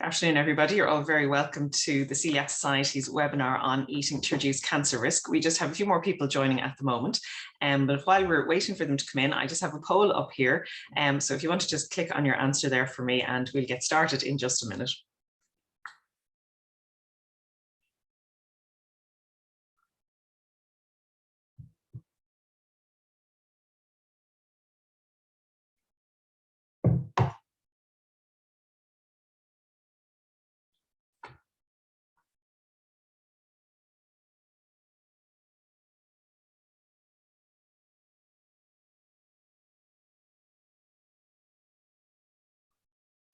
Good afternoon, everybody. You're all very welcome to the Coeliac Society's webinar on eating to reduce cancer risk. We just have a few more people joining at the moment, but while we're waiting for them to come in, I just have a poll up here. So if you want to just click on your answer there for me, and we'll get started in just a minute.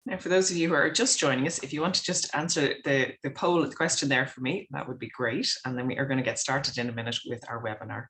Now, for those of you who are just joining us, if you want to just answer the poll, the question there for me, that would be great. And then we are going to get started in a minute with our webinar.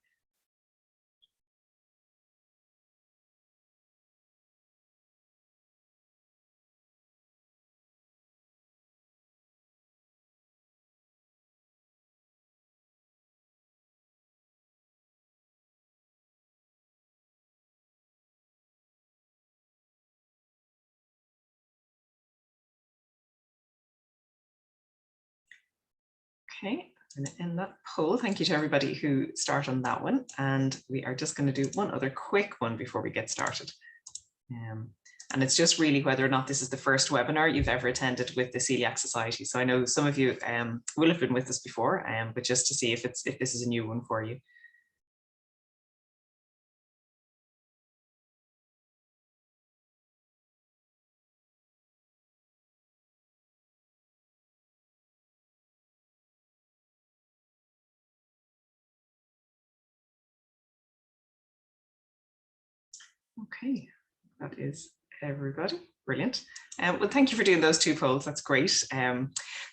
Okay, I'm going to end that poll. Thank you to everybody who started on that one. And we are just going to do one other quick one before we get started. And it's just really whether or not this is the first webinar you've ever attended with the Coeliac Society. So I know some of you will have been with us before, but just to see if this is a new one for you. Okay, that is everybody. Brilliant. Well, thank you for doing those two polls. That's great.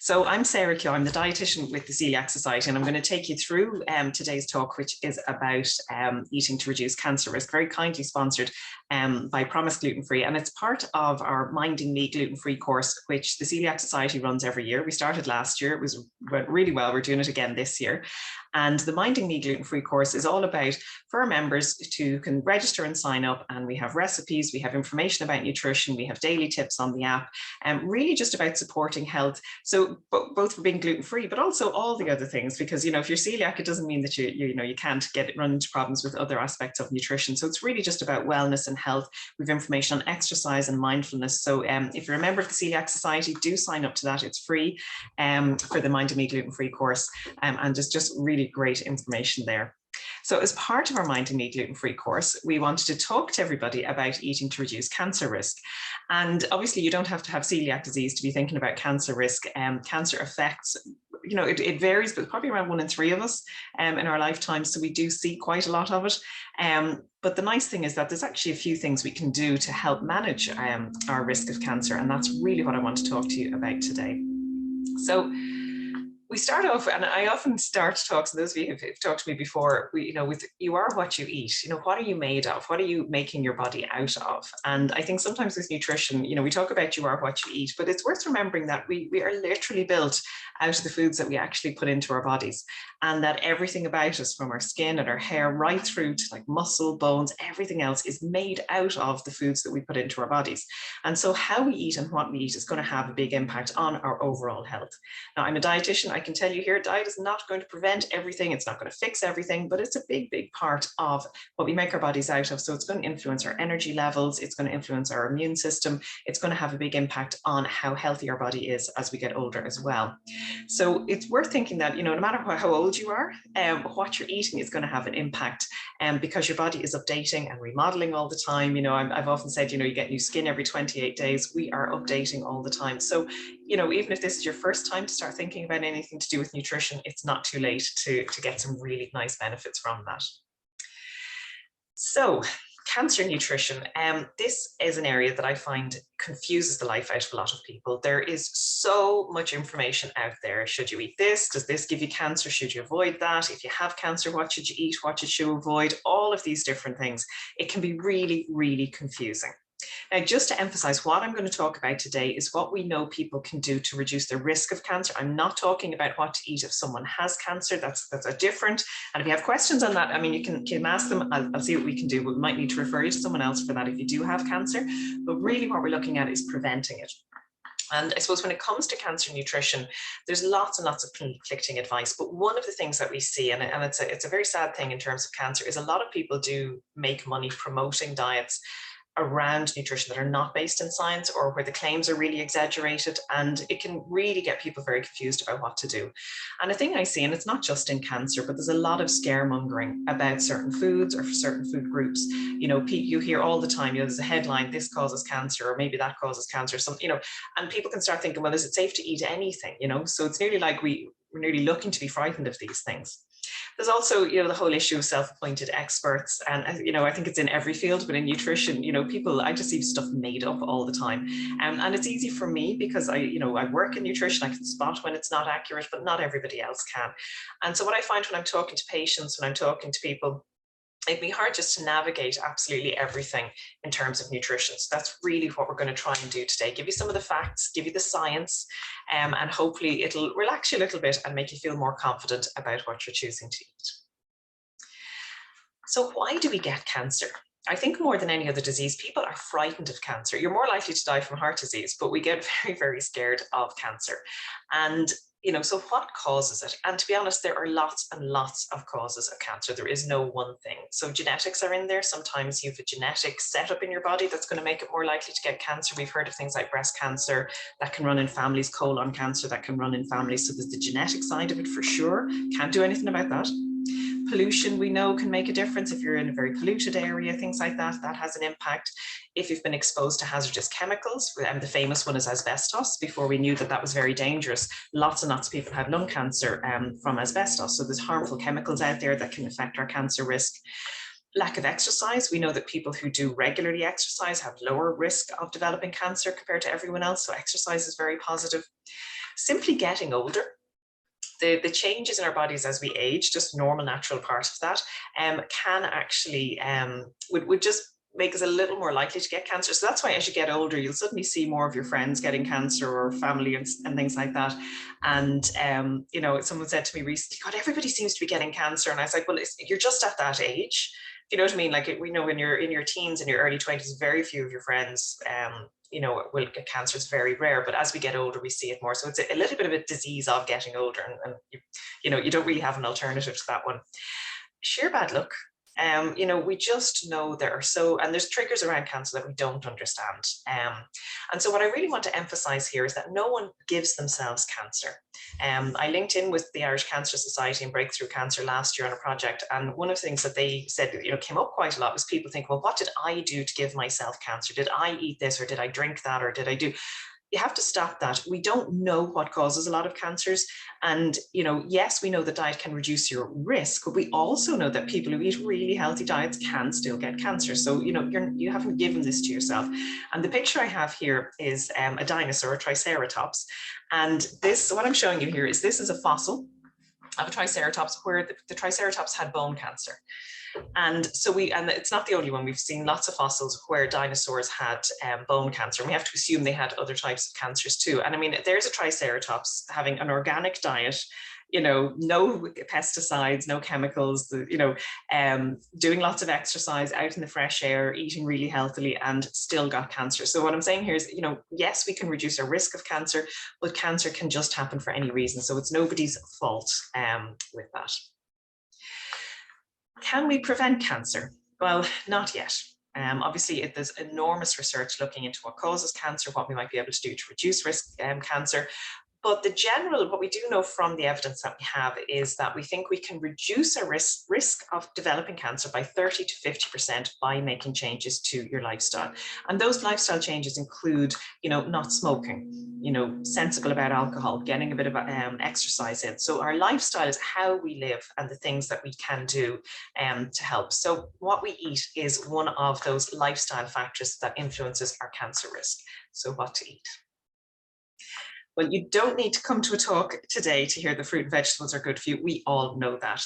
So I'm Sarah Keogh. I'm the dietitian with the Coeliac Society, and I'm going to take you through today's talk, which is about eating to reduce cancer risk, very kindly sponsored by Promise Gluten Free. And it's part of our Minding Me Gluten Free course, which the Coeliac Society runs every year. We started last year. It went really well. We're doing it again this year. And the Minding Me Gluten Free course is all about, for our members to can register and sign up, and we have recipes, we have information about nutrition, we have daily tips on the app, and really just about supporting health. So both for being gluten free, but also all the other things, because if you're celiac, it doesn't mean that you can't run into problems with other aspects of nutrition. So it's really just about wellness and health. We've information on exercise and mindfulness. So if you're a member of the Coeliac Society, do sign up to that. It's free for the Minding Me Gluten Free course, and just really great information there. So as part of our Minding Me Gluten Free course, we wanted to talk to everybody about eating to reduce cancer risk. And obviously you don't have to have celiac disease to be thinking about cancer risk. Cancer affects, it varies, but probably around 1 in 3 of us in our lifetime. So we do see quite a lot of it. But the nice thing is that there's actually a few things we can do to help manage our risk of cancer. And that's really what I want to talk to you about today. So we start off, and I often start talks, and those of you who've talked to me before, with you are what you eat. What are you made of? What are you making your body out of? And I think sometimes with nutrition, we talk about you are what you eat, but it's worth remembering that we are literally built out of the foods that we actually put into our bodies, and that everything about us, from our skin and our hair right through to like muscle, bones, everything else is made out of the foods that we put into our bodies. And so how we eat and what we eat is going to have a big impact on our overall health. Now, I'm a dietitian. I can tell you here, diet is not going to prevent everything. It's not going to fix everything, but it's a big, big part of what we make our bodies out of. So it's going to influence our energy levels. It's going to influence our immune system. It's going to have a big impact on how healthy our body is as we get older as well. So it's worth thinking that, no matter how old you are, what you're eating is going to have an impact, because your body is updating and remodeling all the time. I've often said, you get new skin every 28 days. We are updating all the time. So, even if this is your first time to start thinking about anything to do with nutrition, it's not too late to get some really nice benefits from that. So, cancer nutrition. This is an area that I find confuses the life out of a lot of people. There is so much information out there. Should you eat this? Does this give you cancer? Should you avoid that? If you have cancer, what should you eat? What should you avoid? All of these different things. It can be really, really confusing. Now, just to emphasize, what I'm going to talk about today is what we know people can do to reduce the risk of cancer. I'm not talking about what to eat if someone has cancer. That's a different. And if you have questions on that, you can ask them. I'll see what we can do. We might need to refer you to someone else for that if you do have cancer. But really what we're looking at is preventing it. And I suppose when it comes to cancer nutrition, there's lots and lots of conflicting advice. But one of the things that we see, and it's a very sad thing in terms of cancer, is a lot of people do make money promoting diets around nutrition that are not based in science, or where the claims are really exaggerated, and it can really get people very confused about what to do. And a thing I see, and it's not just in cancer, but there's a lot of scaremongering about certain foods or certain food groups. You hear all the time, there's a headline, this causes cancer, or maybe that causes cancer, and people can start thinking, well, is it safe to eat anything? So it's nearly like we're nearly looking to be frightened of these things. There's also, the whole issue of self-appointed experts. And, I think it's in every field, but in nutrition, I just see stuff made up all the time. And it's easy for me because I work in nutrition, I can spot when it's not accurate, but not everybody else can. And so what I find when I'm talking to patients, when I'm talking to people, it'd be hard just to navigate absolutely everything in terms of nutrition. So that's really what we're going to try and do today. Give you some of the facts, give you the science, and hopefully it'll relax you a little bit and make you feel more confident about what you're choosing to eat. So why do we get cancer? I think more than any other disease, people are frightened of cancer. You're more likely to die from heart disease, but we get very, very scared of cancer. And so what causes it? And to be honest, there are lots and lots of causes of cancer. There is no one thing. So genetics are in there. Sometimes you have a genetic setup in your body that's going to make it more likely to get cancer. We've heard of things like breast cancer that can run in families, colon cancer that can run in families. So there's the genetic side of it for sure. Can't do anything about that. Pollution, we know, can make a difference. If you're in a very polluted area, things like that, that has an impact. If you've been exposed to hazardous chemicals, and the famous one is asbestos, before we knew that that was very dangerous, lots and lots of people had lung cancer from asbestos. So there's harmful chemicals out there that can affect our cancer risk. Lack of exercise. We know that people who do regularly exercise have lower risk of developing cancer compared to everyone else. So exercise is very positive. Simply getting older. The changes in our bodies as we age, just normal natural part of that, can actually would just make us a little more likely to get cancer. So that's why as you get older, you'll suddenly see more of your friends getting cancer, or family and things like that. And someone said to me recently, God, everybody seems to be getting cancer. And I was like, well, you're just at that age. You know what I mean? Like, we know when you're in your teens and your early 20s, very few of your friends will get cancer. It's very rare, but as we get older, we see it more. So it's a little bit of a disease of getting older, and you don't really have an alternative to that one. Sheer bad luck. We just know there's triggers around cancer that we don't understand. And so what I really want to emphasize here is that no one gives themselves cancer. I linked in with the Irish Cancer Society and Breakthrough Cancer last year on a project. And one of the things that they said, came up quite a lot was people think, well, what did I do to give myself cancer? Did I eat this, or did I drink that, or did I do? You have to stop that. We don't know what causes a lot of cancers. And, yes, we know that diet can reduce your risk, but we also know that people who eat really healthy diets can still get cancer. So, you haven't given this to yourself. And the picture I have here is a dinosaur, a triceratops. And what I'm showing you here this is a fossil of a triceratops, where the triceratops had bone cancer. And so and it's not the only one. We've seen lots of fossils where dinosaurs had bone cancer, and we have to assume they had other types of cancers too. And I mean, there's a triceratops having an organic diet, no pesticides, no chemicals, doing lots of exercise, out in the fresh air, eating really healthily, and still got cancer. So what I'm saying here is, yes, we can reduce our risk of cancer, but cancer can just happen for any reason. So it's nobody's fault with that. Can we prevent cancer? Well, not yet. Obviously, there's enormous research looking into what causes cancer, what we might be able to do to reduce risk cancer. But what we do know from the evidence that we have is that we think we can reduce our risk of developing cancer by 30 to 50% by making changes to your lifestyle. And those lifestyle changes include, not smoking, sensible about alcohol, getting a bit of exercise in. So our lifestyle is how we live and the things that we can do to help. So what we eat is one of those lifestyle factors that influences our cancer risk. So what to eat. Well, you don't need to come to a talk today to hear that fruit and vegetables are good for you. We all know that.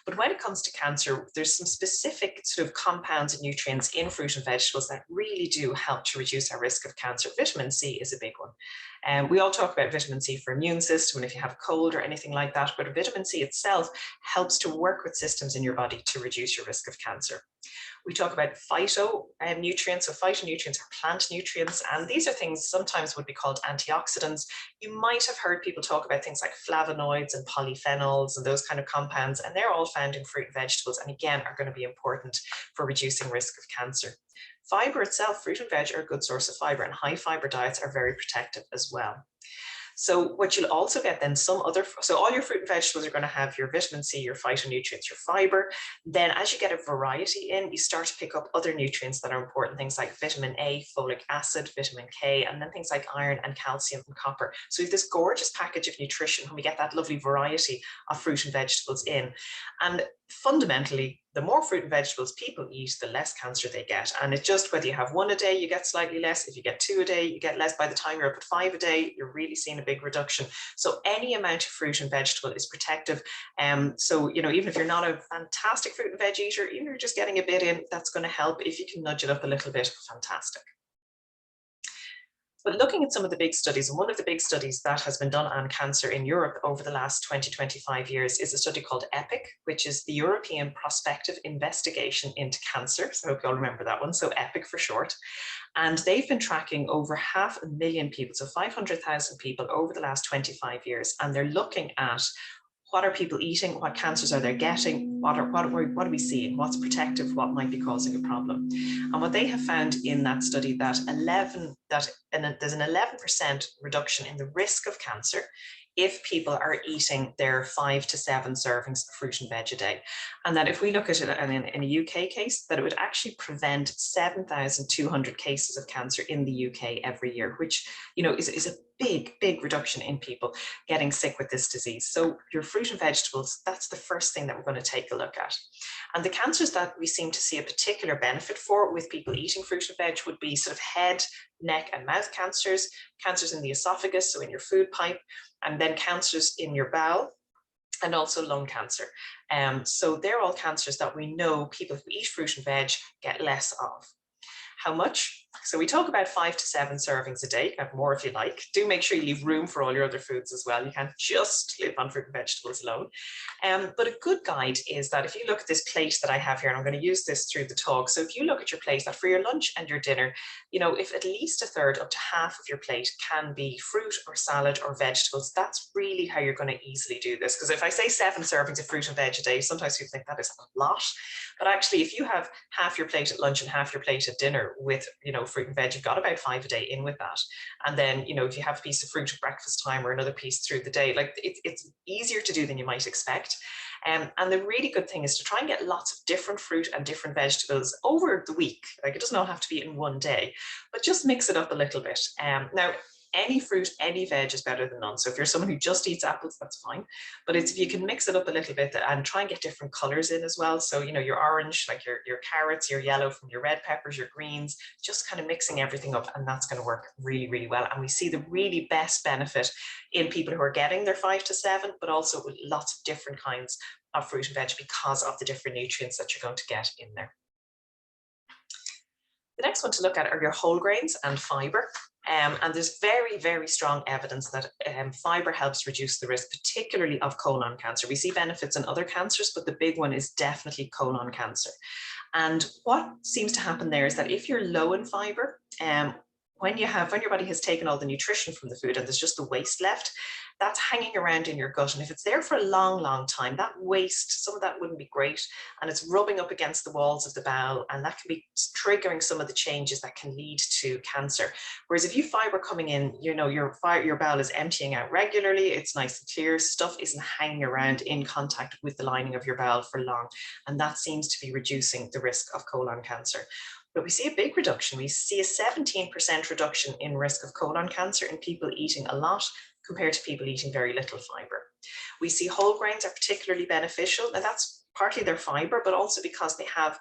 But when it comes to cancer, there's some specific sort of compounds and nutrients in fruit and vegetables that really do help to reduce our risk of cancer. Vitamin C is a big one. We all talk about vitamin C for immune system and if you have a cold or anything like that, but vitamin C itself helps to work with systems in your body to reduce your risk of cancer. We talk about phytonutrients. So phytonutrients are plant nutrients, and these are things sometimes would be called antioxidants. You might have heard people talk about things like flavonoids and polyphenols and those kind of compounds, and they're all found in fruit and vegetables, and again, are going to be important for reducing risk of cancer. Fiber itself, fruit and veg are a good source of fiber, and high fiber diets are very protective as well. So what you'll also get then so all your fruit and vegetables are going to have your vitamin C, your phytonutrients, your fiber. Then as you get a variety in, you start to pick up other nutrients that are important, things like vitamin A, folic acid, vitamin K, and then things like iron and calcium and copper. So we have this gorgeous package of nutrition when we get that lovely variety of fruit and vegetables in. And fundamentally, the more fruit and vegetables people eat, the less cancer they get. And it's just whether you have one a day, you get slightly less. If you get 2 a day, you get less. By the time you're up at 5 a day, you're really seeing a big reduction. So any amount of fruit and vegetable is protective. So, you know, even if you're not a fantastic fruit and veg eater, even if you're just getting a bit in, that's going to help. If you can nudge it up a little bit, fantastic. But looking at some of the big studies, and one of the big studies that has been done on cancer in Europe over the last 25 years is a study called EPIC, which is the European Prospective Investigation into Cancer. So I hope you all remember that one. So EPIC for short. And they've been tracking over 500,000 people, so 500,000 people over the last 25 years. And they're looking at what are people eating, what cancers are they getting, what are we seeing, what's protective, what might be causing a problem. And what they have found in that study that there's an 11% reduction in the risk of cancer if people are eating their 5 to 7 servings of fruit and veg a day. And that if we look at it in a UK case, that it would actually prevent 7,200 cases of cancer in the UK every year, which, you know, is a big reduction in people getting sick with this disease. So your fruit and vegetables, that's the first thing that we're going to take a look at. And the cancers that we seem to see a particular benefit for with people eating fruit and veg would be sort of head, neck and mouth cancers, cancers in the esophagus, so in your food pipe, and then cancers in your bowel, and also lung cancer. So they're all cancers that we know people who eat fruit and veg get less of. How much? So we talk about 5 to 7 servings a day. You can have more if you like. Do make sure you leave room for all your other foods as well. You can't just live on fruit and vegetables alone. But a good guide is that if you look at this plate that I have here, and I'm going to use this through the talk. So if you look at your plate, that for your lunch and your dinner, you know, if at least a third up to half of your plate can be fruit or salad or vegetables, that's really how you're going to easily do this. Because if I say 7 servings of fruit and veg a day, sometimes you think that is a lot. But actually, if you have half your plate at lunch and half your plate at dinner with, you know, fruit and veg, you've got about 5 a day in with that. And then, you know, if you have a piece of fruit at breakfast time or another piece through the day, like it's easier to do than you might expect. And the really good thing is to try and get lots of different fruit and different vegetables over the week. Like it doesn't all have to be in one day, but just mix it up a little bit. Now, any fruit, any veg is better than none. So if you're someone who just eats apples, that's fine. But it's if you can mix it up a little bit and try and get different colors in as well. So, you know, your orange, like your carrots, your yellow from your red peppers, your greens, just kind of mixing everything up, and that's going to work really well. And we see the really best benefit in people who are getting their 5 to 7, but also with lots of different kinds of fruit and veg because of the different nutrients that you're going to get in there. The next one to look at are your whole grains and fiber. And there's very strong evidence that fiber helps reduce the risk, particularly of colon cancer. We see benefits in other cancers, but the big one is definitely colon cancer. And what seems to happen there is that if you're low in fiber, when your body has taken all the nutrition from the food and there's just the waste left, that's hanging around in your gut. And if it's there for a long time, that waste, some of that wouldn't be great. And it's rubbing up against the walls of the bowel, and that can be triggering some of the changes that can lead to cancer. Whereas if you fiber coming in, you know, your bowel is emptying out regularly, it's nice and clear, stuff isn't hanging around in contact with the lining of your bowel for long. And that seems to be reducing the risk of colon cancer. But we see a big reduction. We see a 17% reduction in risk of colon cancer in people eating a lot compared to people eating very little fiber. We see whole grains are particularly beneficial, and that's partly their fiber, but also because they have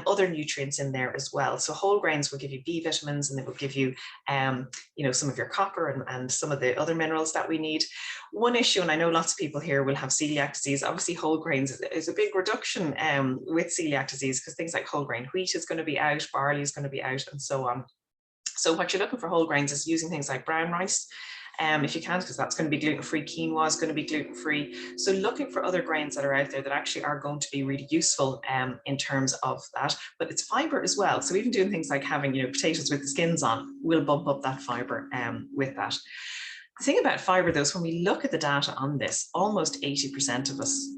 other nutrients in there as well. So whole grains will give you B vitamins, and they will give you, you know, some of your copper and some of the other minerals that we need. One issue, and I know lots of people here will have celiac disease, obviously whole grains is a big reduction with celiac disease, because things like whole grain wheat is going to be out, barley is going to be out, and so on. So what you're looking for whole grains is using things like brown rice, if you can, because that's going to be gluten-free. Quinoa is going to be gluten-free. So looking for other grains that are out there that actually are going to be really useful in terms of that, but it's fiber as well. So even doing things like having, you know, potatoes with the skins on will bump up that fiber with that. The thing about fiber, though, is when we look at the data on this, almost 80% of us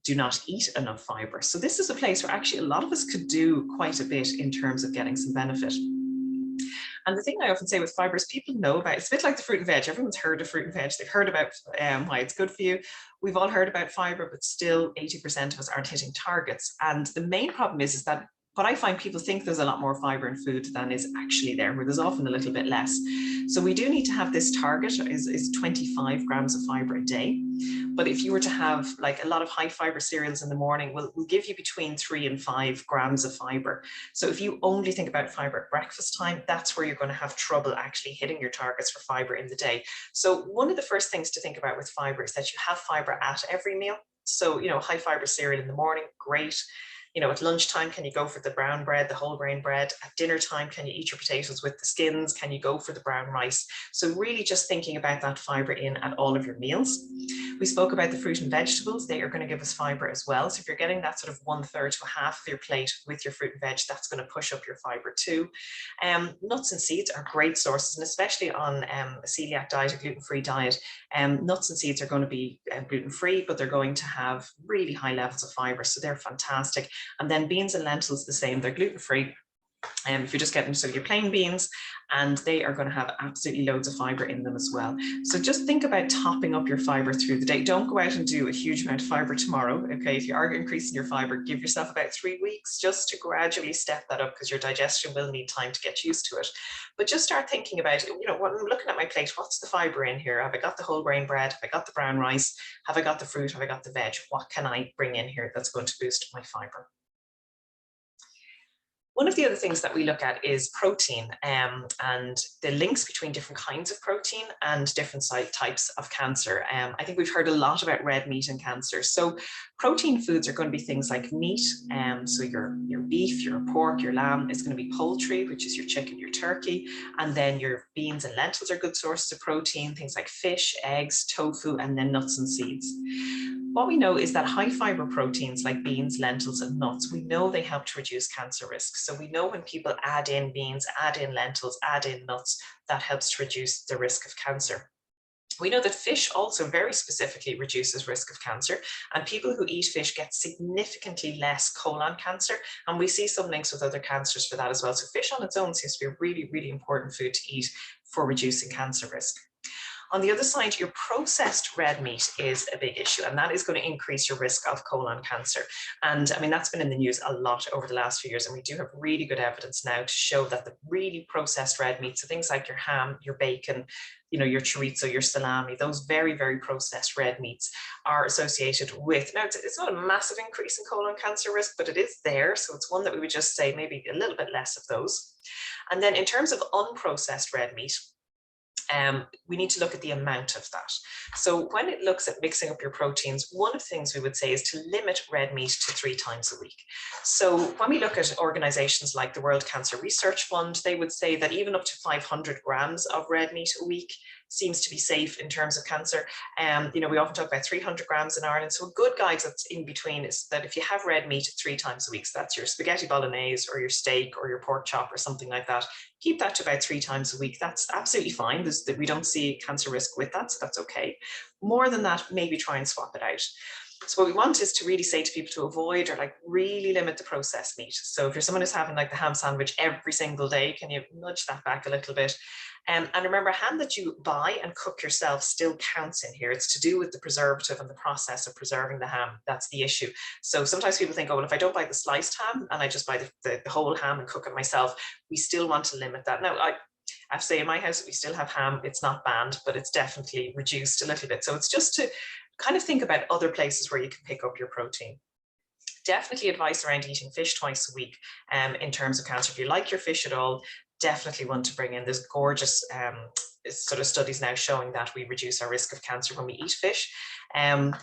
do not eat enough fiber. So this is a place where actually a lot of us could do quite a bit in terms of getting some benefit. And the thing I often say with fiber is people know about, it's a bit like the fruit and veg. Everyone's heard of fruit and veg. They've heard about why it's good for you. We've all heard about fiber, but still 80% of us aren't hitting targets. And the main problem is that what I find, people think there's a lot more fiber in food than is actually there, where there's often a little bit less. So we do need to have this target is 25 grams of fiber a day. But if you were to have like a lot of high fiber cereals in the morning, will give you between 3 and 5 grams of fiber. So if you only think about fiber at breakfast time, that's where you're going to have trouble actually hitting your targets for fiber in the day. So one of the first things to think about with fiber is that you have fiber at every meal. So, you know, high fiber cereal in the morning, great. You know, at lunchtime, can you go for the brown bread, the whole grain bread? At dinner time, can you eat your potatoes with the skins? Can you go for the brown rice? So really just thinking about that fiber in at all of your meals. We spoke about the fruit and vegetables. They are going to give us fiber as well. So if you're getting that sort of 1/3 to a half of your plate with your fruit and veg, that's going to push up your fiber too. Nuts and seeds are great sources, and especially on a celiac diet, a gluten-free diet, nuts and seeds are going to be gluten-free, but they're going to have really high levels of fiber. So they're fantastic. And then beans and lentils the same, they're gluten-free. If you're just getting sort of your plain beans, and they are going to have absolutely loads of fiber in them as well. So just think about topping up your fiber through the day. Don't go out and do a huge amount of fiber tomorrow. Okay, if you are increasing your fiber, give yourself about 3 weeks just to gradually step that up, because your digestion will need time to get used to it. But just start thinking about, you know, when I'm looking at my plate, what's the fiber in here? Have I got the whole grain bread? Have I got the brown rice? Have I got the fruit? Have I got the veg? What can I bring in here that's going to boost my fiber? One of the other things that we look at is protein and the links between different kinds of protein and different types of cancer. I think we've heard a lot about red meat and cancer. So protein foods are going to be things like meat, so your beef, your pork, your lamb. It's going to be poultry, which is your chicken, your turkey, and then your beans and lentils are good sources of protein, things like fish, eggs, tofu, and then nuts and seeds. What we know is that high fiber proteins like beans, lentils, and nuts, we know they help to reduce cancer risk. So we know when people add in beans, add in lentils, add in nuts, that helps to reduce the risk of cancer. We know that fish also very specifically reduces risk of cancer, and people who eat fish get significantly less colon cancer, and we see some links with other cancers for that as well. So fish on its own seems to be a really, really important food to eat for reducing cancer risk. On the other side, your processed red meat is a big issue, and that is going to increase your risk of colon cancer. And I mean, that's been in the news a lot over the last few years, and we do have really good evidence now to show that the really processed red meat, so things like your ham, your bacon, you know, your chorizo, your salami, those very, very processed red meats are associated with, now it's not a massive increase in colon cancer risk, but it is there. So it's one that we would just say maybe a little bit less of those. And then in terms of unprocessed red meat, we need to look at the amount of that. So when it looks at mixing up your proteins, one of the things we would say is to limit red meat to 3 times a week. So when we look at organizations like the World Cancer Research Fund, they would say that even up to 500 grams of red meat a week seems to be safe in terms of cancer. You know, we often talk about 300 grams in Ireland. So a good guide that's in between is that if you have red meat 3 times a week, so that's your spaghetti bolognese or your steak or your pork chop or something like that, keep that to about 3 times a week. That's absolutely fine. We don't see cancer risk with that, so that's okay. More than that, maybe try and swap it out. So what we want is to really say to people to avoid or like really limit the processed meat. So if you're someone who's having like the ham sandwich every single day, can you nudge that back a little bit? And remember, ham that you buy and cook yourself still counts in here. It's to do with the preservative and the process of preserving the ham. That's the issue. So sometimes people think, oh, well, if I don't buy the sliced ham and I just buy the whole ham and cook it myself, we still want to limit that. Now, I have to say in my house, we still have ham. It's not banned, but it's definitely reduced a little bit. So it's just to kind of think about other places where you can pick up your protein. Definitely advice around eating fish twice a week in terms of cancer. If you like your fish at all, definitely one to bring in. There's gorgeous sort of studies now showing that we reduce our risk of cancer when we eat fish. And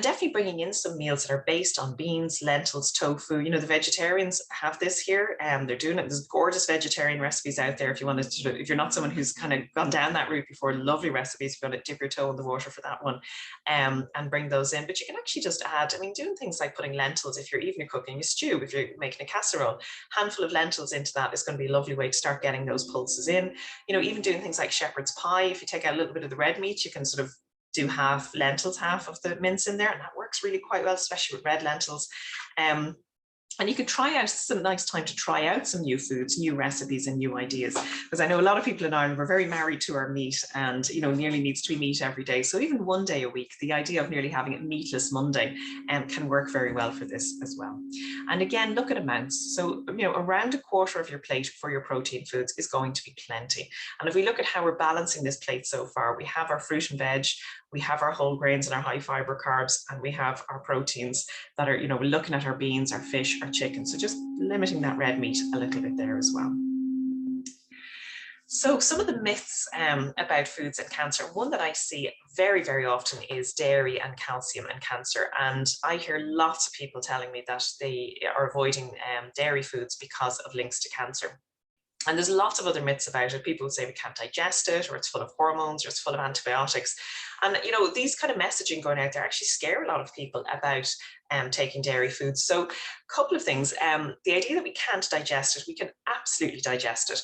definitely bringing in some meals that are based on beans, lentils, tofu. You know, the vegetarians have this here, and they're doing it. There's gorgeous vegetarian recipes out there if you want to, if you're not someone who's kind of gone down that route before, lovely recipes if you want to dip your toe in the water for that one, and bring those in. But you can actually just add, I mean, doing things like putting lentils, if you're even cooking a stew, if you're making a casserole, handful of lentils into that is going to be a lovely way to start getting those pulses in. You know, even doing things like shepherd's pie, if you take out a little bit of the red meat, you can sort of do half lentils, half of the mince in there, and that works really quite well, especially with red lentils. And you could try out some nice time to try out some new foods, new recipes and new ideas. Because I know a lot of people in Ireland, we're very married to our meat, and, you know, nearly needs to be meat every day. So even one day a week, the idea of nearly having it meatless Monday can work very well for this as well. And again, look at amounts. So, you know, around a quarter of your plate for your protein foods is going to be plenty. And if we look at how we're balancing this plate so far, we have our fruit and veg, we have our whole grains and our high fiber carbs, and we have our proteins that are, you know, we're looking at our beans, our fish, our chicken. So just limiting that red meat a little bit there as well. So some of the myths about foods and cancer, one that I see very, very often is dairy and calcium and cancer. And I hear lots of people telling me that they are avoiding dairy foods because of links to cancer. And there's lots of other myths about it. People would say we can't digest it, or it's full of hormones, or it's full of antibiotics. And, you know, these kind of messaging going out there actually scare a lot of people about taking dairy foods. So a couple of things. The idea that we can't digest it, we can absolutely digest it.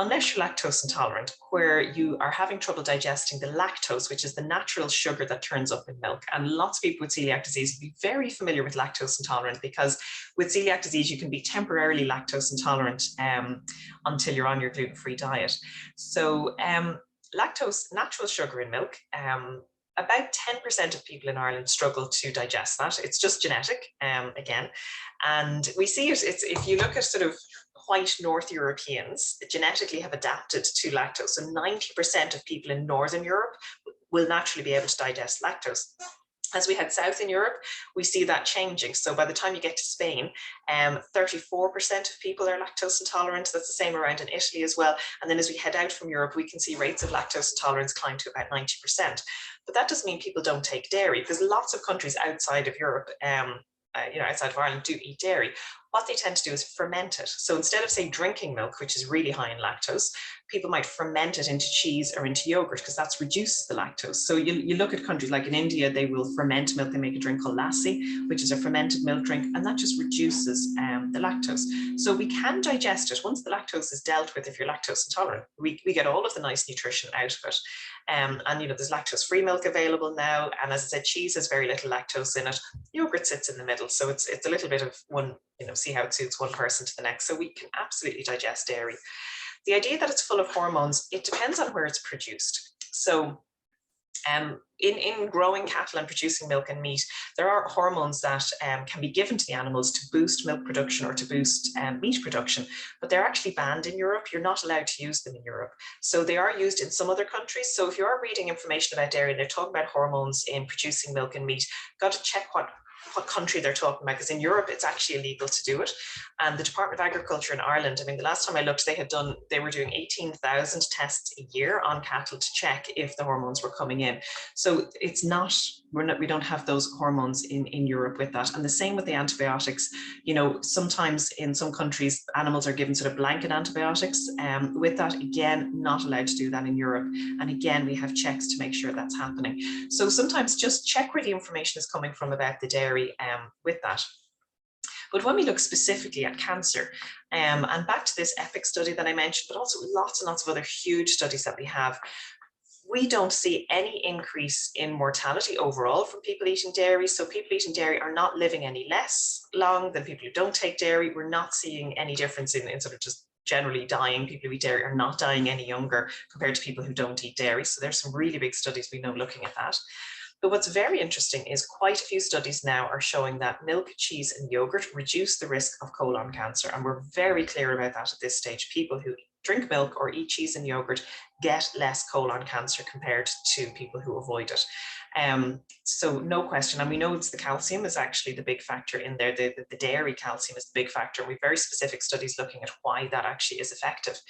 Unless you're lactose intolerant, where you are having trouble digesting the lactose, which is the natural sugar that turns up in milk. And lots of people with celiac disease will be very familiar with lactose intolerant, because with celiac disease, you can be temporarily lactose intolerant until you're on your gluten-free diet. So lactose, natural sugar in milk, about 10% of people in Ireland struggle to digest that. It's just genetic, again. And we see it, if you look at sort of white North Europeans, genetically have adapted to lactose. So 90% of people in Northern Europe will naturally be able to digest lactose. As we head south in Europe, we see that changing. So by the time you get to Spain, 34% of people are lactose intolerant. That's the same around in Italy as well. And then as we head out from Europe, we can see rates of lactose intolerance climb to about 90%. But that doesn't mean people don't take dairy, because lots of countries outside of Europe, you know, outside of Ireland, do eat dairy. What they tend to do is ferment it. So instead of, say, drinking milk, which is really high in lactose, people might ferment it into cheese or into yogurt, because that reduces the lactose. So you look at countries like in India, they will ferment milk. They make a drink called lassi, which is a fermented milk drink, and that just reduces the lactose. So we can digest it. Once the lactose is dealt with, if you're lactose intolerant, we get all of the nice nutrition out of it. And, you know, there's lactose-free milk available now. And as I said, cheese has very little lactose in it. Yogurt sits in the middle. So it's a little bit of one, you know, see how it suits one person to the next. So we can absolutely digest dairy. The idea that it's full of hormones, it depends on where it's produced. So in growing cattle and producing milk and meat, there are hormones that can be given to the animals to boost milk production or to boost meat production, but they're actually banned in Europe. You're not allowed to use them in Europe. So they are used in some other countries. So if you are reading information about dairy and they're talking about hormones in producing milk and meat, you've got to check what country they're talking about, because in Europe it's actually illegal to do it. And the Department of Agriculture in Ireland, I mean, the last time I looked, they were doing 18,000 tests a year on cattle to check if the hormones were coming in. So it's not, we don't have those hormones in Europe with that. And the same with the antibiotics. You know, sometimes in some countries, animals are given sort of blanket antibiotics. With that, again, not allowed to do that in Europe. And again, we have checks to make sure that's happening. So sometimes just check where the information is coming from about the dairy with that. But when we look specifically at cancer, and back to this EPIC study that I mentioned, but also lots and lots of other huge studies that we have, we don't see any increase in mortality overall from people eating dairy. So people eating dairy are not living any less long than people who don't take dairy. We're not seeing any difference in sort of just generally dying. People who eat dairy are not dying any younger compared to people who don't eat dairy. So there's some really big studies we know looking at that. But what's very interesting is quite a few studies now are showing that milk, cheese, and yogurt reduce the risk of colon cancer. And we're very clear about that at this stage. People who drink milk or eat cheese and yogurt get less colon cancer compared to people who avoid it. So no question, and we know it's the calcium is actually the big factor in there. The dairy calcium is the big factor. We have very specific studies looking at why that actually is effective.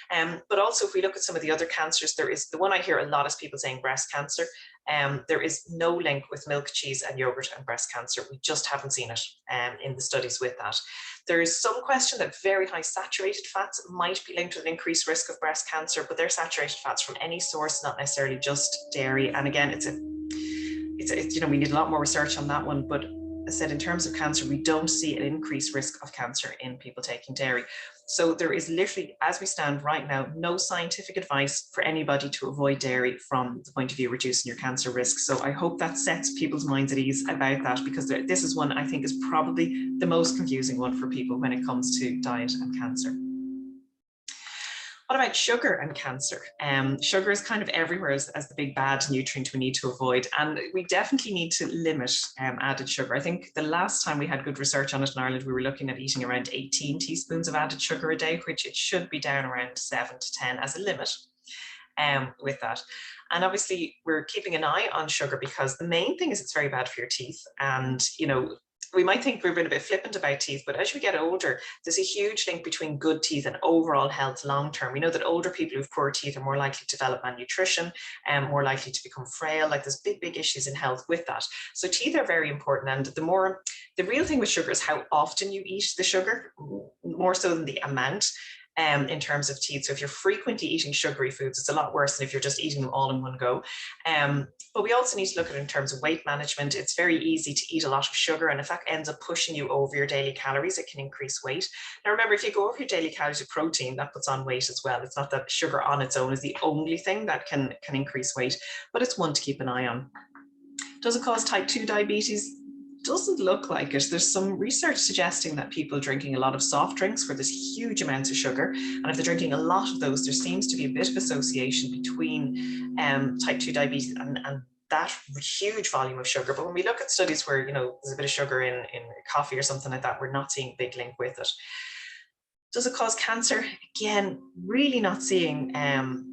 But also, if we look at some of the other cancers, there is the one I hear a lot is people saying breast cancer. There is no link with milk, cheese, and yogurt and breast cancer. We just haven't seen it in the studies with that. There is some question that very high saturated fats might be linked with an increased risk of breast cancer, but they're saturated fats from any source, not necessarily just dairy. And again, it's you know, we need a lot more research on that one. But as I said, in terms of cancer, we don't see an increased risk of cancer in people taking dairy. So there is literally, as we stand right now, no scientific advice for anybody to avoid dairy from the point of view of reducing your cancer risk. So I hope that sets people's minds at ease about that, because this is one I think is probably the most confusing one for people when it comes to diet and cancer. What about sugar and cancer? Sugar is kind of everywhere as the big bad nutrient we need to avoid, and we definitely need to limit added sugar. I think the last time we had good research on it in Ireland, we were looking at eating around 18 teaspoons of added sugar a day, which it should be down around 7 to 10 as a limit with that. And obviously we're keeping an eye on sugar because the main thing is it's very bad for your teeth. And, you know, we might think we're being a bit flippant about teeth, but as we get older, there's a huge link between good teeth and overall health long term. We know that older people who have poor teeth are more likely to develop malnutrition and more likely to become frail. Like there's big issues in health with that. So teeth are very important. And the real thing with sugar is how often you eat the sugar, more so than the amount. In terms of teeth. So if you're frequently eating sugary foods, it's a lot worse than if you're just eating them all in one go. But we also need to look at it in terms of weight management. It's very easy to eat a lot of sugar, and if that ends up pushing you over your daily calories, it can increase weight. Now remember, if you go over your daily calories of protein, that puts on weight as well. It's not that sugar on its own is the only thing that can increase weight, but it's one to keep an eye on. Does it cause type 2 diabetes? Doesn't look like it. There's some research suggesting that people drinking a lot of soft drinks where there's huge amounts of sugar, and if they're drinking a lot of those, there seems to be a bit of association between type 2 diabetes and that huge volume of sugar. But when we look at studies where, you know, there's a bit of sugar in coffee or something like that, we're not seeing a big link with it. Does it cause cancer? Again, really not seeing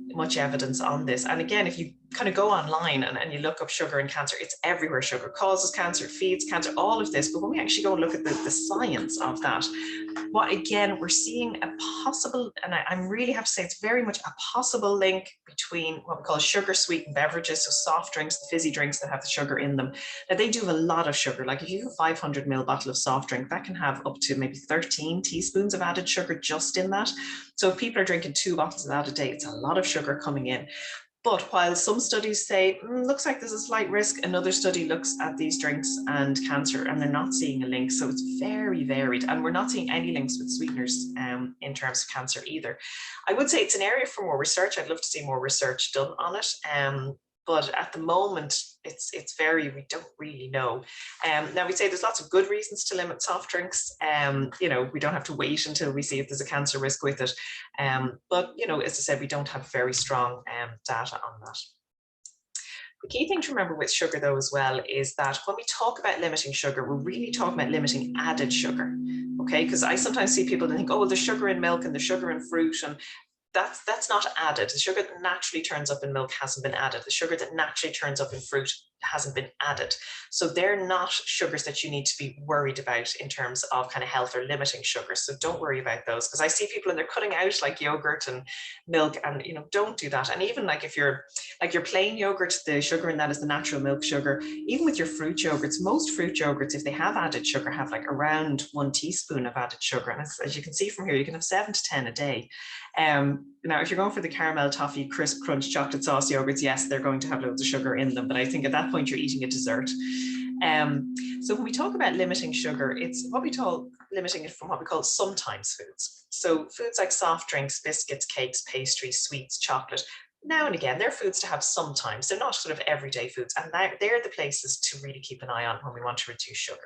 much evidence on this. And again, if you kind of go online and you look up sugar and cancer, it's everywhere. Sugar causes cancer, feeds cancer, all of this. But when we actually go and look at the science of that, what again, we're seeing a possible, and I really have to say it's very much a possible link between what we call sugar sweetened beverages, so soft drinks, the fizzy drinks that have the sugar in them. Now they do have a lot of sugar. Like if you have a 500 ml bottle of soft drink, that can have up to maybe 13 teaspoons of added sugar just in that. So if people are drinking 2 bottles of that a day, it's a lot of sugar coming in. But while some studies say, looks like there's a slight risk, another study looks at these drinks and cancer and they're not seeing a link. So it's very varied, and we're not seeing any links with sweeteners in terms of cancer either. I would say it's an area for more research. I'd love to see more research done on it. But at the moment, it's very, we don't really know. Now we say there's lots of good reasons to limit soft drinks. You know, we don't have to wait until we see if there's a cancer risk with it. But, you know, as I said, we don't have very strong data on that. The key thing to remember with sugar though as well is that when we talk about limiting sugar, we're really talking about limiting added sugar. Okay, because I sometimes see people that think, oh, well, there's sugar in milk and there's sugar in fruit, and that's not added. The sugar that naturally turns up in milk hasn't been added. The sugar that naturally turns up in fruit hasn't been added. So they're not sugars that you need to be worried about in terms of kind of health or limiting sugar. So don't worry about those, because I see people and they're cutting out like yogurt and milk, and, you know, don't do that. And even like if you're like your plain yogurt, the sugar in that is the natural milk sugar. Even with your fruit yogurts, most fruit yogurts, if they have added sugar, have like around 1 teaspoon of added sugar. And as you can see from here, you can have 7 to 10 a day. Now, if you're going for the caramel, toffee, crisp, crunch, chocolate sauce yogurts, yes, they're going to have loads of sugar in them. But I think at that point, you're eating a dessert. So when we talk about limiting sugar, it's what we call limiting it from what we call sometimes foods. So foods like soft drinks, biscuits, cakes, pastries, sweets, chocolate. Now and again, they're foods to have sometimes. They're not sort of everyday foods. And they're the places to really keep an eye on when we want to reduce sugar.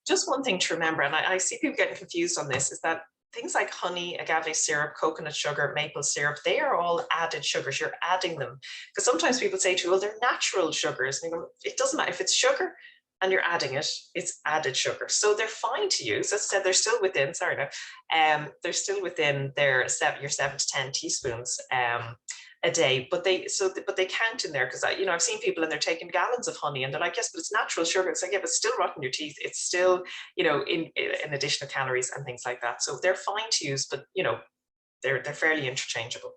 Just one thing to remember, and I see people getting confused on this, is that things like honey, agave syrup, coconut sugar, maple syrup, they are all added sugars. You're adding them. Because sometimes people say to you, well, they're natural sugars. And you go, it doesn't matter if it's sugar and you're adding it, it's added sugar. So they're fine to use. As I said, they're still within, sorry no, they're still within your 7 to 10 teaspoons a day, but they count in there, because I've seen people and they're taking gallons of honey and they're like, yes, but it's natural sugar. It's like, yeah, but it's still rotting your teeth. It's still, in additional calories and things like that. So they're fine to use, but they're fairly interchangeable.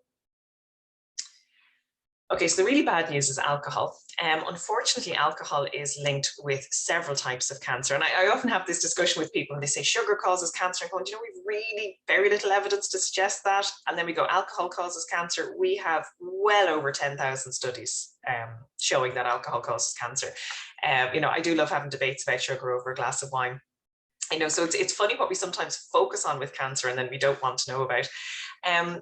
Okay, so the really bad news is alcohol. Unfortunately, alcohol is linked with several types of cancer. And I often have this discussion with people and they say sugar causes cancer. I'm going, we've really very little evidence to suggest that. And then we go, alcohol causes cancer. We have well over 10,000 studies showing that alcohol causes cancer. I do love having debates about sugar over a glass of wine. So it's funny what we sometimes focus on with cancer and then we don't want to know about.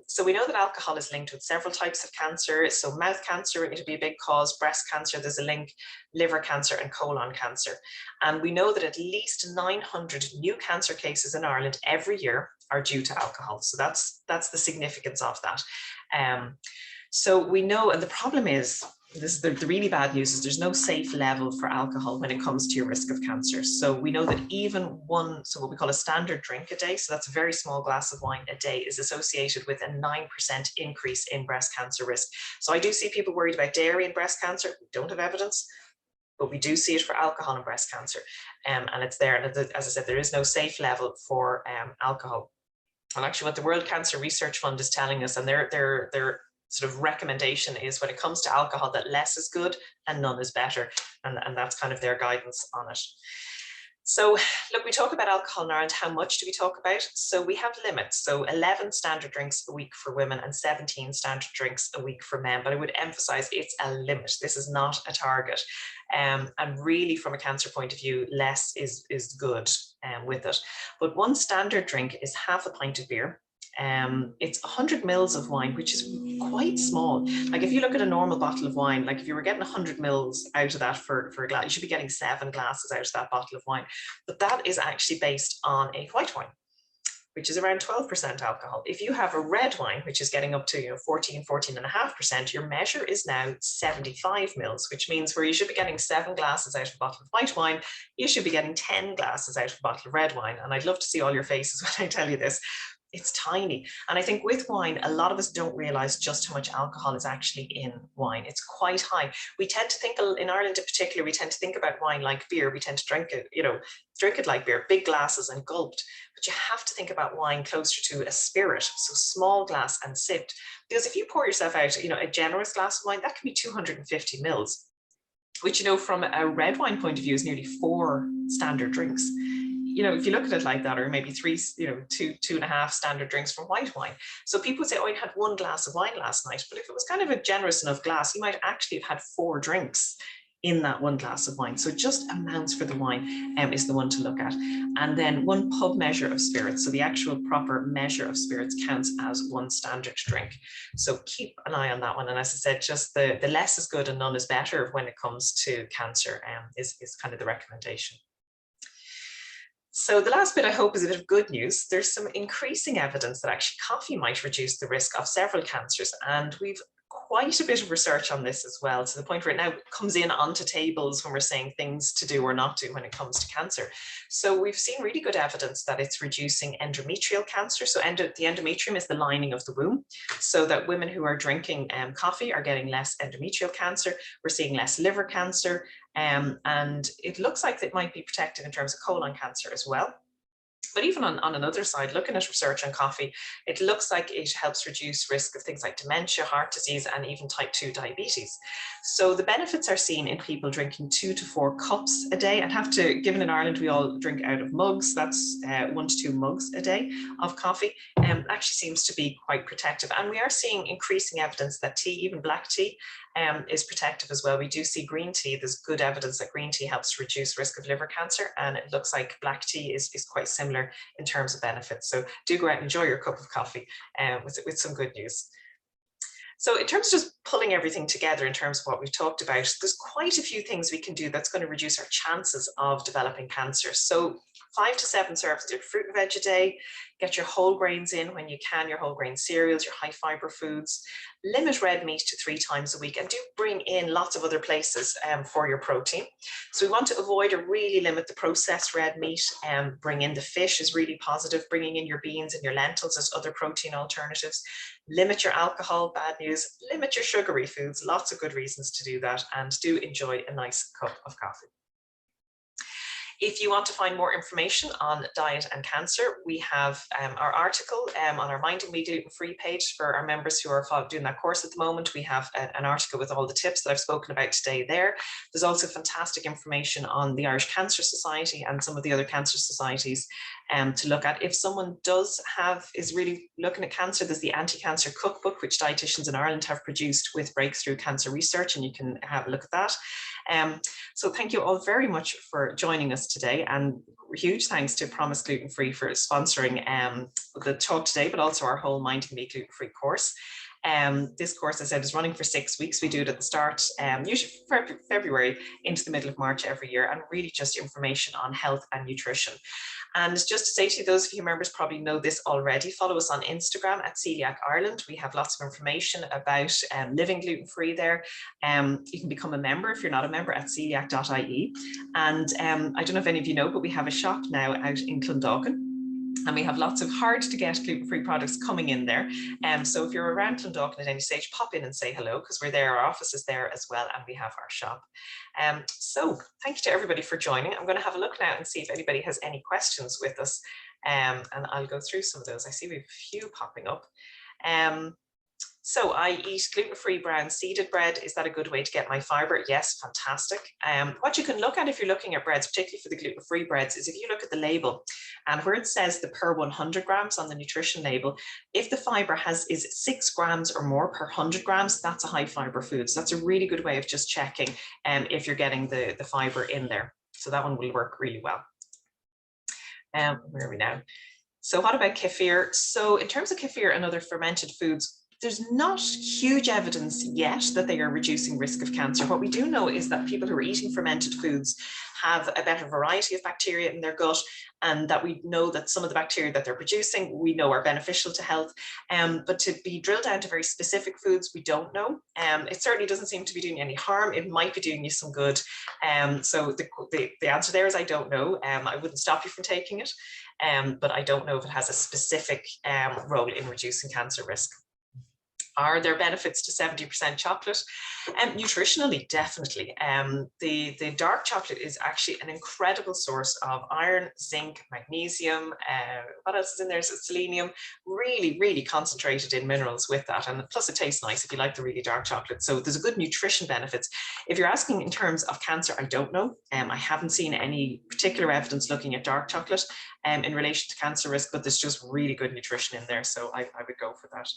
So we know that alcohol is linked with several types of cancer. So mouth cancer, it'll be a big cause, breast cancer, there's a link, liver cancer and colon cancer. And we know that at least 900 new cancer cases in Ireland every year are due to alcohol. So that's the significance of that. So we know, and the problem is, this is the really bad news, is there's no safe level for alcohol when it comes to your risk of cancer. So we know that even one, so what we call a standard drink a day, so that's a very small glass of wine a day, is associated with a 9% increase in breast cancer risk. So I do see people worried about dairy and breast cancer. We don't have evidence, but we do see it for alcohol and breast cancer. And it's there. And as I said, there is no safe level for alcohol. And actually what the World Cancer Research Fund is telling us, and their sort of recommendation is, when it comes to alcohol, that less is good and none is better. And that's kind of their guidance on it. So look, we talk about alcohol in Ireland. How much do we talk about? So we have limits. So 11 standard drinks a week for women and 17 standard drinks a week for men. But I would emphasize it's a limit. This is not a target. And really, from a cancer point of view, less is good with it. But one standard drink is half a pint of beer. It's 100 mils of wine, which is quite small. Like if you look at a normal bottle of wine, like if you were getting 100 mils out of that for a glass, you should be getting 7 glasses out of that bottle of wine. But that is actually based on a white wine, which is around 12% alcohol. If you have a red wine, which is getting up to 14.5%, your measure is now 75 mils, which means where you should be getting 7 glasses out of a bottle of white wine, you should be getting 10 glasses out of a bottle of red wine. And I'd love to see all your faces when I tell you this. It's tiny. And I think with wine, a lot of us don't realize just how much alcohol is actually in wine. It's quite high. We tend to think, in Ireland in particular, we tend to think about wine like beer. We tend to drink it like beer, big glasses and gulped. But you have to think about wine closer to a spirit, so small glass and sipped. Because if you pour yourself out, a generous glass of wine, that can be 250 mils, which, from a red wine point of view is nearly 4 standard drinks. If you look at it like that, or maybe 3, 2.5 standard drinks from white wine. So people would say, oh, I had 1 glass of wine last night. But if it was kind of a generous enough glass, you might actually have had 4 drinks in that 1 glass of wine. So just amounts for the wine is the one to look at. And then 1 pub measure of spirits. So the actual proper measure of spirits counts as 1 standard drink. So keep an eye on that one. And as I said, just the less is good and none is better when it comes to cancer is kind of the recommendation. So the last bit, I hope, is a bit of good news. There's some increasing evidence that actually coffee might reduce the risk of several cancers. And we've quite a bit of research on this as well, to the point where it now comes in onto tables when we're saying things to do or not do when it comes to cancer. So we've seen really good evidence that it's reducing endometrial cancer. So the endometrium is the lining of the womb, so that women who are drinking coffee are getting less endometrial cancer. We're seeing less liver cancer, and it looks like it might be protective in terms of colon cancer as well. But even on another side, looking at research on coffee, it looks like it helps reduce risk of things like dementia, heart disease, and even type 2 diabetes. So the benefits are seen in people drinking 2 to 4 cups a day. I'd have to, given in Ireland, we all drink out of mugs, that's 1 to 2 mugs a day of coffee, actually seems to be quite protective. And we are seeing increasing evidence that tea, even black tea, is protective as well. We do see green tea. There's good evidence that green tea helps reduce risk of liver cancer, and it looks like black tea is quite similar in terms of benefits. So do go out and enjoy your cup of coffee with some good news. So in terms of just pulling everything together in terms of what we've talked about, there's quite a few things we can do that's going to reduce our chances of developing cancer. So 5 to 7 servings of fruit and veg a day. Get your whole grains in when you can, your whole grain cereals, your high fiber foods. Limit red meat to 3 times a week, and do bring in lots of other places for your protein. So we want to avoid or really limit the processed red meat. Bring in the fish is really positive. Bringing in your beans and your lentils as other protein alternatives. Limit your alcohol, bad news. Limit your sugary foods, lots of good reasons to do that, and do enjoy a nice cup of coffee. If you want to find more information on diet and cancer, we have our article on our Minding Me Gluten-Free page for our members who are doing that course at the moment. We have an article with all the tips that I've spoken about today there. There's also fantastic information on the Irish Cancer Society and some of the other cancer societies to look at. If someone is really looking at cancer, there's the Anti-Cancer Cookbook, which dietitians in Ireland have produced with breakthrough cancer research, and you can have a look at that. So thank you all very much for joining us today, and huge thanks to Promise Gluten Free for sponsoring the talk today, but also our whole Minding Me Gluten Free course. This course, as I said, is running for 6 weeks. We do it at the start, usually February into the middle of March every year, and really just information on health and nutrition. And just to say to you, those of you members probably know this already, follow us on Instagram at Coeliac Ireland. We have lots of information about living gluten-free there. You can become a member if you're not a member at coeliac.ie. And I don't know if any of you know, but we have a shop now out in Clondalkin. And we have lots of hard to get gluten-free products coming in there. So if you're around Clondalkin at any stage, pop in and say hello, because we're there, our office is there as well, and we have our shop. So thank you to everybody for joining. I'm going to have a look now and see if anybody has any questions with us. And I'll go through some of those. I see we have a few popping up. So I eat gluten-free brown seeded bread. Is that a good way to get my fiber? Yes, fantastic. What you can look at if you're looking at breads, particularly for the gluten-free breads, is if you look at the label and where it says the per 100 grams on the nutrition label, if the fiber is 6 grams or more per 100 grams, that's a high fiber food. So that's a really good way of just checking if you're getting the fiber in there. So that one will work really well. Where are we now? So what about kefir? So in terms of kefir and other fermented foods, there's not huge evidence yet that they are reducing risk of cancer. What we do know is that people who are eating fermented foods have a better variety of bacteria in their gut, and that we know that some of the bacteria that they're producing, we know are beneficial to health. But to be drilled down to very specific foods, we don't know. It certainly doesn't seem to be doing any harm. It might be doing you some good. So the answer there is I don't know. I wouldn't stop you from taking it, but I don't know if it has a specific role in reducing cancer risk. Are there benefits to 70% chocolate? Nutritionally, definitely. The dark chocolate is actually an incredible source of iron, zinc, magnesium. What else is in there? So selenium, really, really concentrated in minerals with that. And plus it tastes nice if you like the really dark chocolate. So there's a good nutrition benefits. If you're asking in terms of cancer, I don't know. I haven't seen any particular evidence looking at dark chocolate in relation to cancer risk, but there's just really good nutrition in there. So I would go for that.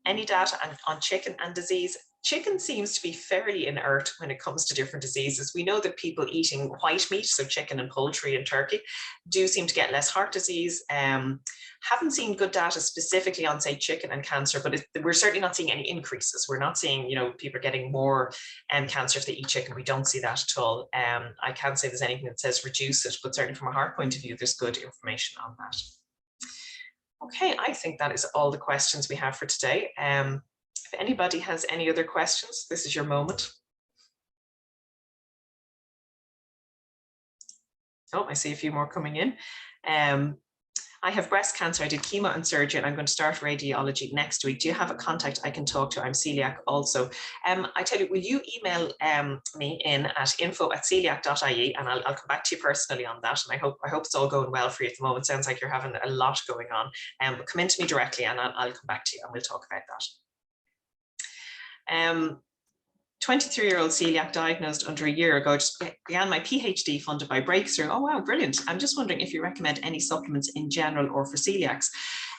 Any data on chicken and disease? Chicken seems to be fairly inert when it comes to different diseases. We know that people eating white meat, so chicken and poultry and turkey, do seem to get less heart disease. Haven't seen good data specifically on, say, chicken and cancer, but we're certainly not seeing any increases. We're not seeing, people are getting more cancer if they eat chicken. We don't see that at all. I can't say there's anything that says reduce it, but certainly from a heart point of view, there's good information on that. Okay, I think that is all the questions we have for today. If anybody has any other questions, this is your moment. Oh, I see a few more coming in. I have breast cancer. I did chemo and surgery, and I'm going to start radiology next week. Do you have a contact I can talk to? I'm celiac also. I tell you, will you email me in at info@coeliac.ie, and I'll come back to you personally on that. And I hope it's all going well for you at the moment. Sounds like you're having a lot going on. But come in to me directly, and I'll come back to you, and we'll talk about that. 23-year-old celiac diagnosed under a year ago, just began my PhD funded by Breakthrough. Oh, wow, brilliant. I'm just wondering if you recommend any supplements in general or for celiacs.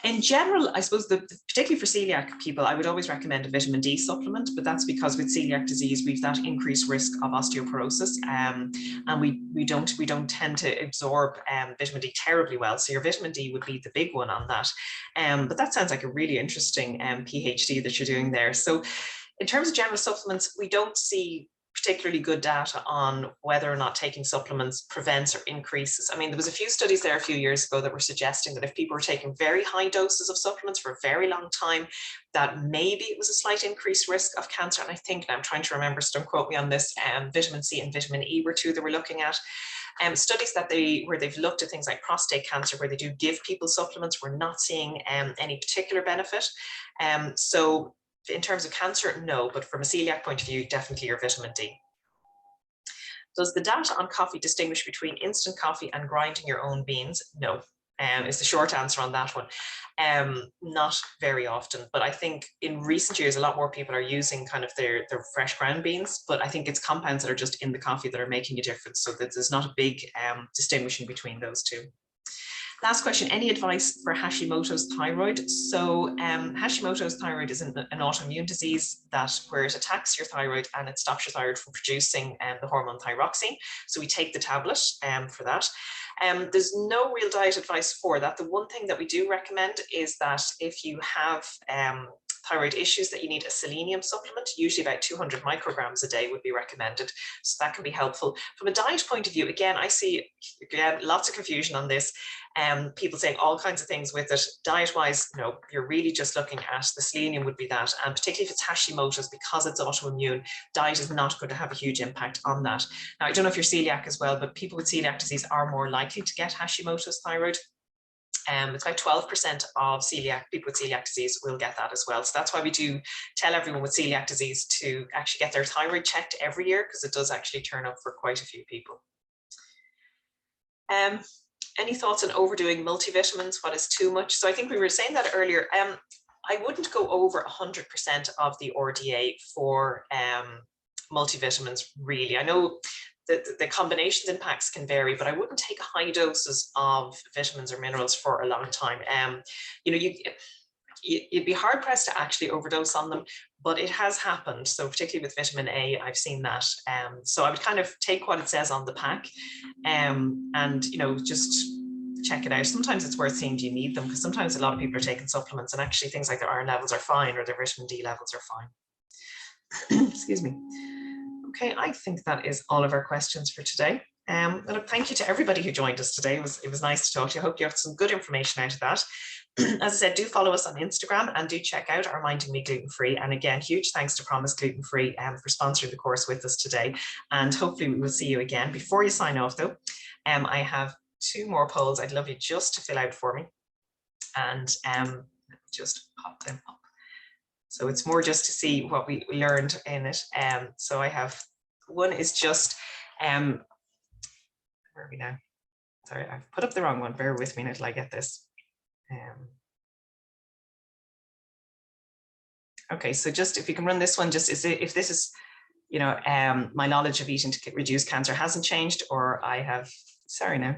In general, I suppose, particularly for celiac people, I would always recommend a vitamin D supplement, but that's because with celiac disease, we've that increased risk of osteoporosis, and we don't tend to absorb vitamin D terribly well. So your vitamin D would be the big one on that. But that sounds like a really interesting PhD that you're doing there. So in terms of general supplements, we don't see particularly good data on whether or not taking supplements prevents or increases. I mean, there was a few studies there a few years ago that were suggesting that if people were taking very high doses of supplements for a very long time, that maybe it was a slight increased risk of cancer. And I think, and I'm trying to remember, so don't quote me on this, vitamin C and vitamin E were two that we're looking at. Studies that where they've looked at things like prostate cancer, where they do give people supplements, we're not seeing any particular benefit. So in terms of cancer, no, but from a celiac point of view, definitely your vitamin D. Does the data on coffee distinguish between instant coffee and grinding your own beans? No, is the short answer on that one. Not very often, but I think in recent years, a lot more people are using kind of their fresh ground beans, but I think it's compounds that are just in the coffee that are making a difference, so that there's not a big distinguishing between those two. Last question, any advice for Hashimoto's thyroid? So Hashimoto's thyroid is an autoimmune disease where it attacks your thyroid and it stops your thyroid from producing the hormone thyroxine. So we take the tablet for that. There's no real diet advice for that. The one thing that we do recommend is that if you have thyroid issues, that you need a selenium supplement, usually about 200 micrograms a day would be recommended. So that can be helpful. From a diet point of view, again, I see lots of confusion on this. People saying all kinds of things with it. Diet-wise, no, you're really just looking at the selenium would be that. And particularly if it's Hashimoto's, because it's autoimmune, diet is not going to have a huge impact on that. Now, I don't know if you're celiac as well, but people with celiac disease are more likely to get Hashimoto's thyroid. It's about 12% of people with celiac disease will get that as well. So that's why we do tell everyone with celiac disease to actually get their thyroid checked every year, because it does actually turn up for quite a few people. Any thoughts on overdoing multivitamins? What is too much? So I think we were saying that earlier. I wouldn't go over 100% of the RDA for multivitamins, really. I know the combinations in packs can vary, but I wouldn't take high doses of vitamins or minerals for a long time. You know, you'd be hard pressed to actually overdose on them, but it has happened. So particularly with vitamin A, I've seen that. So I would kind of take what it says on the pack, and you know, just check it out. Sometimes it's worth seeing, do you need them? Because sometimes a lot of people are taking supplements and actually things like their iron levels are fine or their vitamin D levels are fine. Excuse me. Okay, I think that is all of our questions for today. And thank you to everybody who joined us today. It was nice to talk to you. I hope you have some good information out of that. As I said, do follow us on Instagram and do check out our Minding Me Gluten Free. And again, huge thanks to Promise Gluten Free for sponsoring the course with us today. And hopefully we will see you again. Before you sign off though, I have 2 more polls I'd love you just to fill out for me. And just pop them up. So it's more just to see what we learned in it. So I have, one is just, where are we now? Sorry, I've put up the wrong one. Bear with me until I get this. Okay, so just if you can run this one, just if this is, you know, my knowledge of eating to reduce cancer hasn't changed, or I have, sorry now,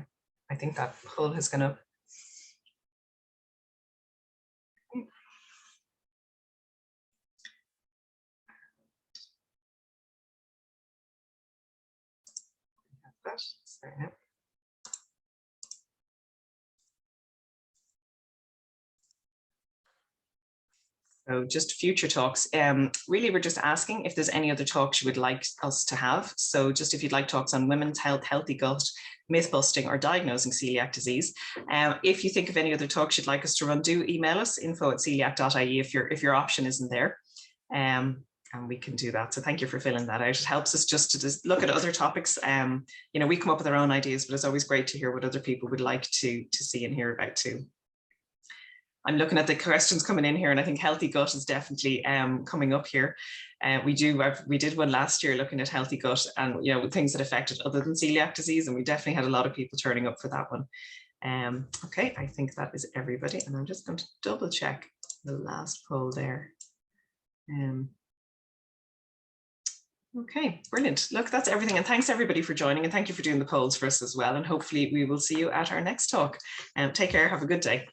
I think that poll has gone up. Sorry now. So just future talks. Really, we're just asking if there's any other talks you would like us to have. So just if you'd like talks on women's health, healthy gut, myth busting, or diagnosing celiac disease. If you think of any other talks you'd like us to run, do email us info@coeliac.ie if your option isn't there. And we can do that. So thank you for filling that out. It helps us just to look at other topics. You know, we come up with our own ideas, but it's always great to hear what other people would like to see and hear about too. I'm looking at the questions coming in here, and I think healthy gut is definitely coming up here. We did one last year looking at healthy gut and, you know, things that affected other than celiac disease, and we definitely had a lot of people turning up for that one. Okay, I think that is everybody, and I'm just going to double check the last poll there. Okay, brilliant. Look, that's everything, and thanks everybody for joining, and thank you for doing the polls for us as well, and hopefully we will see you at our next talk. Take care, have a good day.